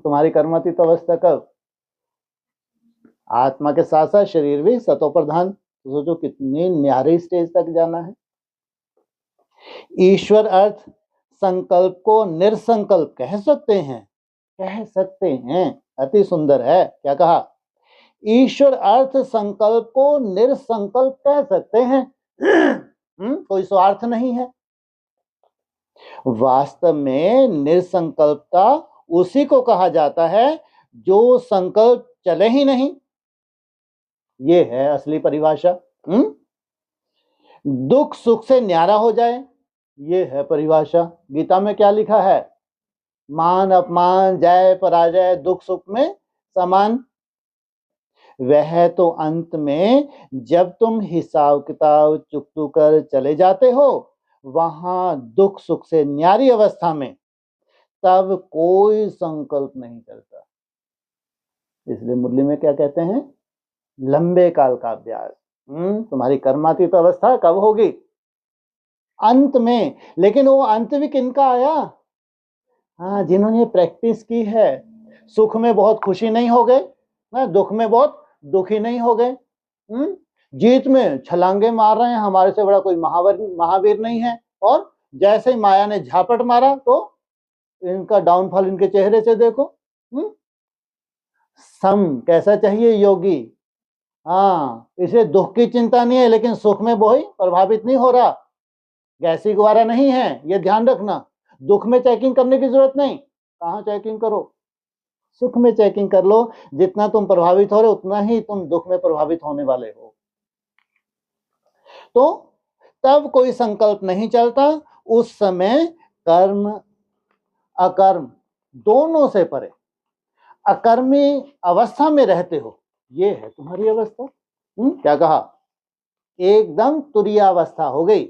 तुम्हारी कर्मातीत अवस्था कब? आत्मा के साथ साथ शरीर भी सतो प्रधान। तो सोचो कितनी न्यारी स्टेज तक जाना है। ईश्वर अर्थ संकल्प को निरसंकल्प कह सकते हैं, कह सकते हैं। अति सुंदर है। क्या कहा? ईश्वर अर्थ संकल्प को निरसंकल्प कह सकते हैं। कोई स्वार्थ नहीं है। वास्तव में निरसंकल्पता उसी को कहा जाता है जो संकल्प चले ही नहीं। ये है असली परिभाषा। दुख सुख से न्यारा हो जाए, ये है परिभाषा। गीता में क्या लिखा है? मान अपमान जय पराजय दुख सुख में समान। वह तो अंत में जब तुम हिसाब किताब चुकतू कर चले जाते हो वहां दुख सुख से न्यारी अवस्था में, तब कोई संकल्प नहीं करता। इसलिए मुरली में क्या कहते हैं? लंबे काल का अभ्यास। तुम्हारी कर्मातीत अवस्था कब होगी? अंत में। लेकिन वो अंत भी किनका आया? हाँ, जिन्होंने प्रैक्टिस की है। सुख में बहुत खुशी नहीं हो गए, दुख में बहुत दुखी नहीं हो गए, जीत में छलांगे मार रहे हैं, हमारे से बड़ा कोई महावीर नहीं है। और जैसे ही माया ने झापट मारा तो इनका डाउनफॉल इनके चेहरे से देखो। सम कैसा चाहिए योगी? हाँ, इसे दुख की चिंता नहीं है लेकिन सुख में वो ही प्रभावित नहीं हो रहा। गैसी गुब्बारा नहीं है, ये ध्यान रखना। दुख में चेकिंग करने की जरूरत नहीं। कहाँ चेकिंग करो? सुख में चेकिंग कर लो। जितना तुम प्रभावित हो रहे उतना ही तुम दुख में प्रभावित होने वाले हो। तो तब कोई संकल्प नहीं चलता। उस समय कर्म अकर्म दोनों से परे अकर्मी अवस्था में रहते हो। ये है तुम्हारी अवस्था। क्या कहा? एकदम तुरीयावस्था हो गई।